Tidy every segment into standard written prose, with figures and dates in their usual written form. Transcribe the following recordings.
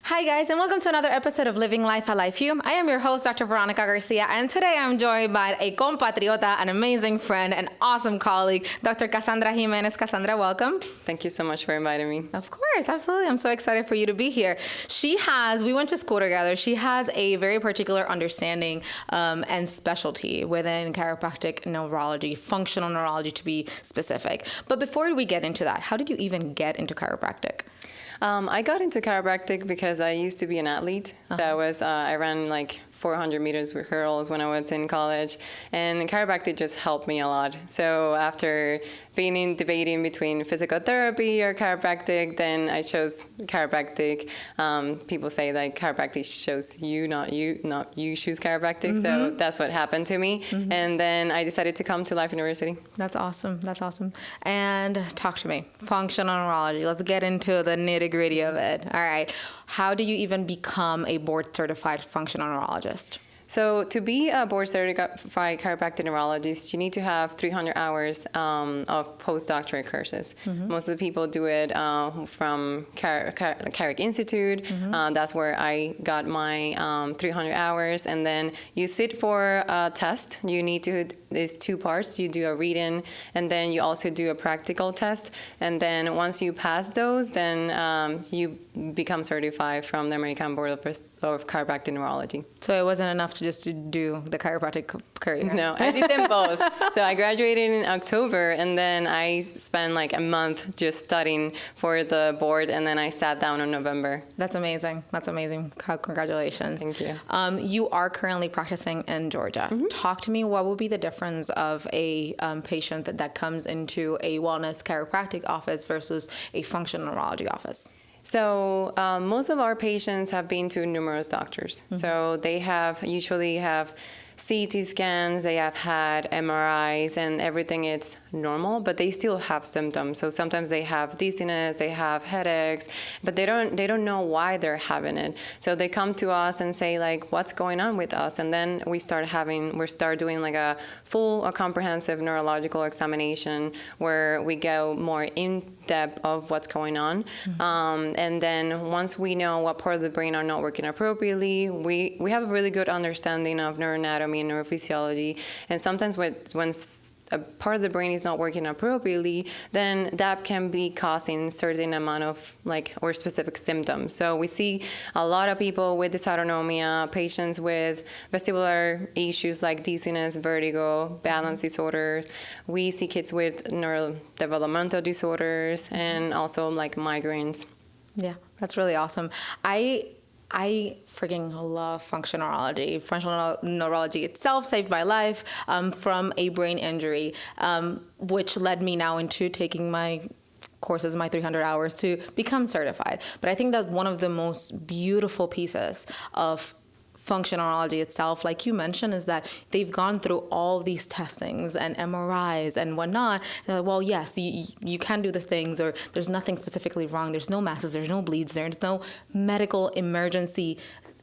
Hi guys, and welcome to another episode of Living Life at Life U. I am your host, Dr. Veronica Garcia, and today I'm joined by a compatriota, an amazing friend, an awesome colleague, Dr. Cassandra Jimenez. Cassandra, welcome. Thank you so much for inviting me. Of course, absolutely. I'm so excited for you to be here. We went to school together. She has a very particular understanding and specialty within chiropractic neurology, functional neurology to be specific. But before we get into that, how did you even get into chiropractic? I got into chiropractic because I used to be an athlete. So I ran like 400 meters with hurdles when I was in college, and chiropractic just helped me a lot. So after debating between physical therapy or chiropractic, then I chose chiropractic. People say like chiropractic shows you, not you choose chiropractic. So that's what happened to me. And then I decided to come to Life University. That's awesome. That's awesome. And talk to me, functional neurology. Let's get into the nitty gritty of it. All right. How do you even become a board certified functional neurologist? So to be a board-certified chiropractic neurologist, you need to have 300 hours of post-doctorate courses. Most of the people do it from Carrick Institute. That's where I got my 300 hours. And then you sit for a test. You need to, there's two parts. You do a read-in, and then you also do a practical test. And then once you pass those, then you become certified from the American Board of Chiropractic Neurology. So it wasn't enough to just do the chiropractic career? No, I did them both. So I graduated in October, and then I spent like a month just studying for the board, and then I sat down in November. That's amazing. That's amazing. Congratulations. Thank you. You are currently practicing in Georgia. Talk to me, what would be the difference of a patient that comes into a wellness chiropractic office versus a functional neurology office? So most of our patients have been to numerous doctors. So they usually have CT scans, they have had MRIs, and everything is normal, but they still have symptoms. So sometimes they have dizziness, they have headaches, but they don't know why they're having it. So they come to us and say like, what's going on with us? And then we start doing like a comprehensive neurological examination where we go more in depth of what's going on. And then once we know what part of the brain are not working appropriately, we have a really good understanding of neuroanatomy and neurophysiology. And sometimes when a part of the brain is not working appropriately, then that can be causing certain amount of or specific symptoms. So we see a lot of people with dysautonomia, patients with vestibular issues like dizziness, vertigo, balance disorders. We see kids with neurodevelopmental disorders and also like migraines. Yeah, that's really awesome. I freaking love functional neurology. Functional neurology itself saved my life from a brain injury, which led me now into taking my courses, my 300 hours to become certified. But I think that one of the most beautiful pieces of functional neurology itself, like you mentioned, is that they've gone through all these testings and MRIs and whatnot. They're like, well, yes, you can do the things, or there's nothing specifically wrong. There's no masses, there's no bleeds, there's no medical emergency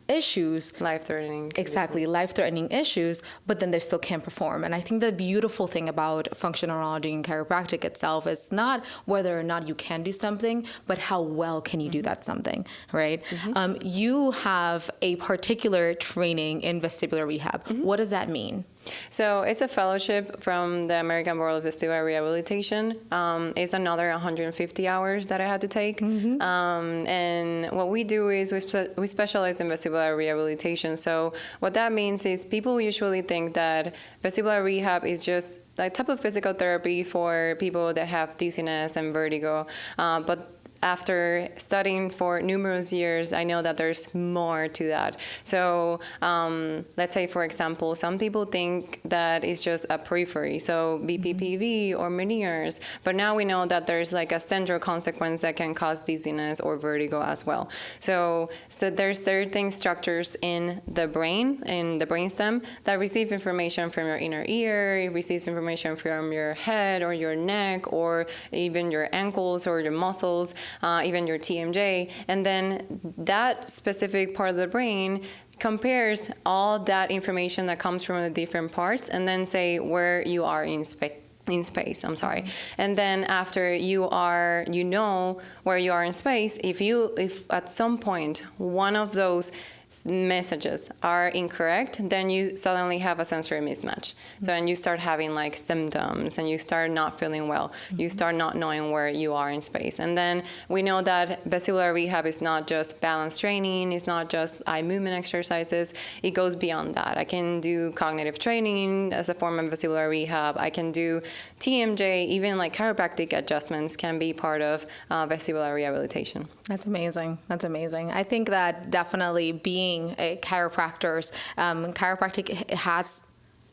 issues. Life-threatening. Exactly, life-threatening issues, but then they still can't perform. And I think the beautiful thing about functional neurology and chiropractic itself is not whether or not you can do something, but how well can you do that something, right? You have a particular training in vestibular rehab. What does that mean? So it's a fellowship from the American Board of Vestibular Rehabilitation. It's another 150 hours that I had to take. And what we do is we specialize in vestibular rehabilitation. So what that means is people usually think that vestibular rehab is just like type of physical therapy for people that have dizziness and vertigo. But after studying for numerous years, I know that there's more to that. So let's say, for example, some people think that it's just a periphery, so BPPV or Meniere's, but now we know that there's like a central consequence that can cause dizziness or vertigo as well. So there's certain structures in the brain, in the brainstem, that receive information from your inner ear, it receives information from your head or your neck or even your ankles or your muscles, even your TMJ, and then that specific part of the brain compares all that information that comes from the different parts and then say where you are in in space, I'm sorry. And then after you know where you are in space, if at some point one of those messages are incorrect, then you suddenly have a sensory mismatch. So, and you start having like symptoms, and you start not feeling well. You start not knowing where you are in space. And then we know that vestibular rehab is not just balance training, it's not just eye movement exercises, it goes beyond that. I can do cognitive training as a form of vestibular rehab. I can do TMJ, even like chiropractic adjustments can be part of vestibular rehabilitation. That's amazing. That's amazing. I think that definitely being a chiropractors, chiropractic has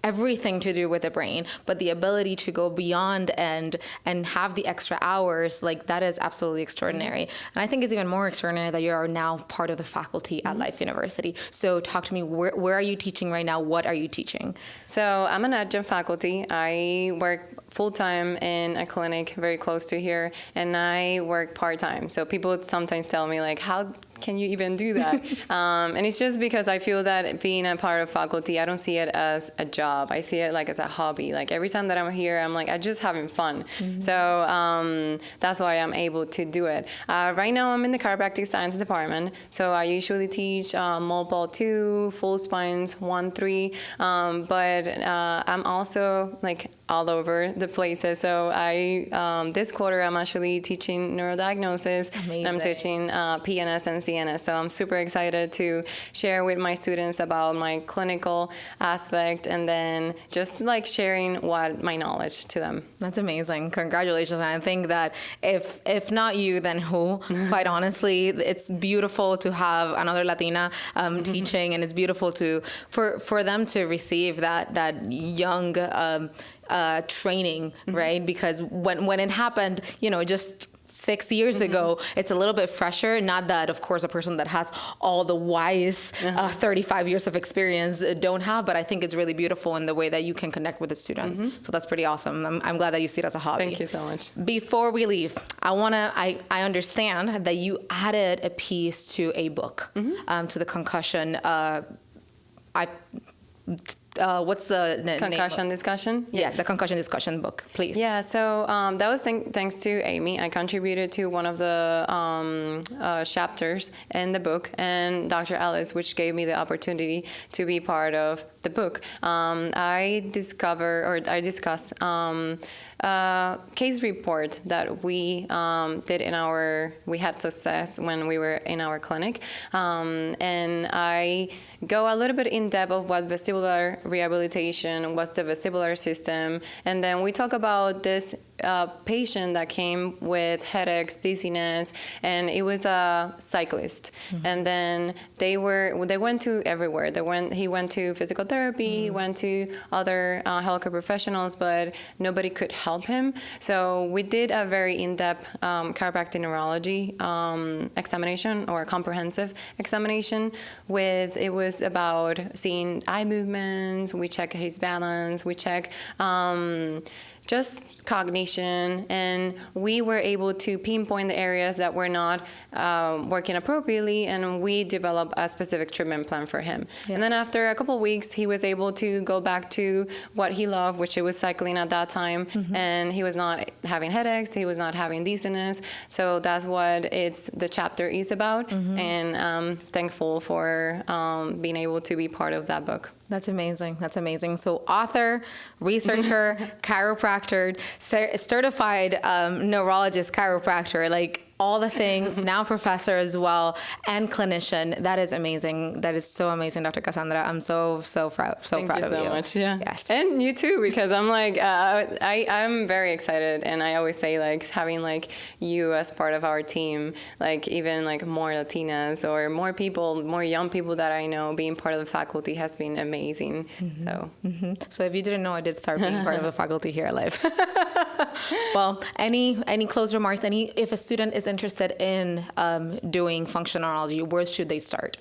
everything to do with the brain, but the ability to go beyond and have the extra hours, like that is absolutely extraordinary. And I think it's even more extraordinary that you are now part of the faculty at Life University. So talk to me, where are you teaching right now? What are you teaching? So I'm an adjunct faculty. I work full-time in a clinic very close to here, and I work part-time. So people sometimes tell me like, how can you even do that? And it's just because I feel that being a part of faculty, I don't see it as a job. I see it like as a hobby. Like every time that I'm here, I'm like, I'm just having fun. So that's why I'm able to do it. Right now, I'm in the chiropractic science department. So I usually teach mobile 2, full spines 1, 3. But I'm also like all over the places. So this quarter, I'm actually teaching neurodiagnosis. Amazing. And I'm teaching PNS and CNS. So I'm super excited to share with my students about my clinical aspect, and then just like sharing my knowledge to them. That's amazing. Congratulations. And I think that if not you, then who? Quite honestly, it's beautiful to have another Latina teaching, and it's beautiful for them to receive that young training, right? Because when it happened, just 6 years ago, it's a little bit fresher. Not that, of course, a person that has all the wise 35 years of experience don't have, but I think it's really beautiful in the way that you can connect with the students. So that's pretty awesome. I'm glad that you see it as a hobby. Thank you so much. Before we leave, I understand that you added a piece to a book, to the concussion. What's the name? Concussion discussion? Yes, the concussion discussion book, please. Yeah, so that was thanks to Amy. I contributed to one of the chapters in the book, and Dr. Ellis, which gave me the opportunity to be part of the book. I discuss case report that we did we had success when we were in our clinic. And I go a little bit in depth of what vestibular rehabilitation, what's the vestibular system, and then we talk about this patient that came with headaches, dizziness, and it was a cyclist. And then they went to everywhere. He went to physical therapy, he went to other healthcare professionals, but nobody could help him. So we did a very in-depth chiropractic neurology examination, or comprehensive examination. It was about seeing eye movements. We check his balance. We check just cognition, and we were able to pinpoint the areas that were not working appropriately, and we developed a specific treatment plan for him. Yeah. And then after a couple of weeks, he was able to go back to what he loved, which it was cycling at that time, and he was not having headaches, he was not having dizziness. So that's what the chapter is about, and I'm thankful for being able to be part of that book. That's amazing. That's amazing. So author, researcher, chiropractor, certified neurologist, chiropractor, like all the things, now professor as well, and clinician. That is amazing. That is so amazing, Dr. Cassandra. I'm so proud of you. Thank you so much. Yeah. Yes. And you too, because I'm like, I'm very excited, and I always say like having like you as part of our team, like even like more Latinas or more people, more young people that I know being part of the faculty has been amazing. So if you didn't know, I did start being part of the faculty here at Life. Well, any closed remarks? If a student is interested in doing functional neurology, where should they start?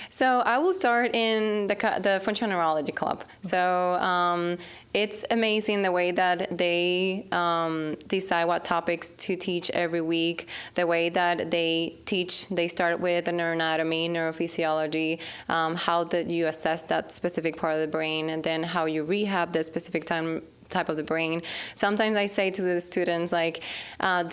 So I will start in the Functional Neurology Club. So it's amazing the way that they decide what topics to teach every week, the way that they teach. They start with the neuroanatomy, neurophysiology, how that you assess that specific part of the brain, and then how you rehab the specific type of the brain. Sometimes I say to the students, like,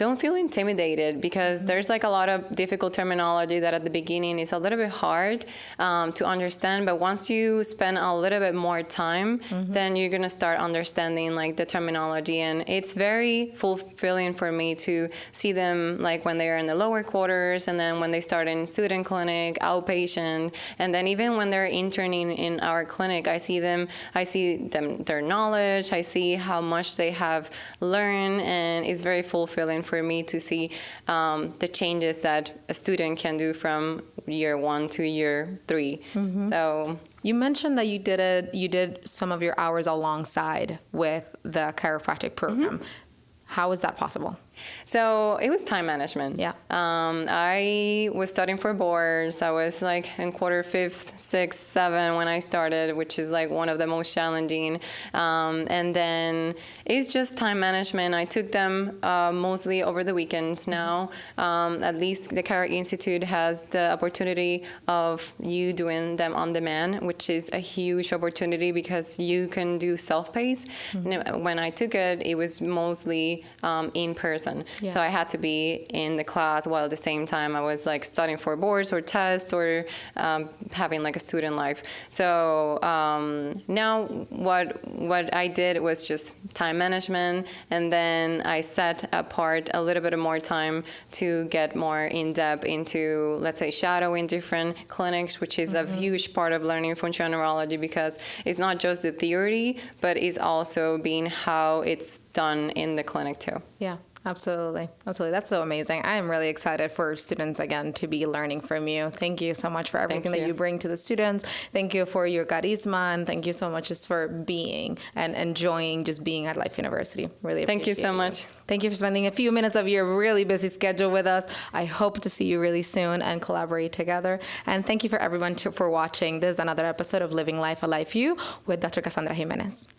don't feel intimidated, because there's like a lot of difficult terminology that at the beginning is a little bit hard to understand. But once you spend a little bit more time, then you're going to start understanding like the terminology. And it's very fulfilling for me to see them like when they're in the lower quarters, and then when they start in student clinic, outpatient, and then even when they're interning in our clinic, I see them, their knowledge, I see how much they have learned, and it's very fulfilling for me to see the changes that a student can do from year 1 to year 3. So you mentioned that you did some of your hours alongside with the chiropractic program. How is that possible? So it was time management. Yeah. I was studying for boards. I was like in quarter 5th, 6th, 7th when I started, which is like one of the most challenging. And then it's just time management. I took them mostly over the weekends now. At least the Chiro Institute has the opportunity of you doing them on demand, which is a huge opportunity because you can do self-paced. When I took it, it was mostly in person. Yeah. So I had to be in the class while at the same time I was like studying for boards or tests or having like a student life. So now what I did was just time management, and then I set apart a little bit more time to get more in depth into, let's say, shadowing different clinics, which is a huge part of learning functional neurology, because it's not just the theory, but it's also being how it's done in the clinic too. Yeah. Absolutely. Absolutely. That's so amazing. I am really excited for students, again, to be learning from you. Thank you so much for everything that you bring to the students. Thank you for your charisma, and thank you so much just for being and enjoying just being at Life University. Really appreciate it. Thank you so much. Thank you for spending a few minutes of your really busy schedule with us. I hope to see you really soon and collaborate together. And thank you for everyone for watching. This is another episode of Living Life at Life U with Dr. Cassandra Jimenez.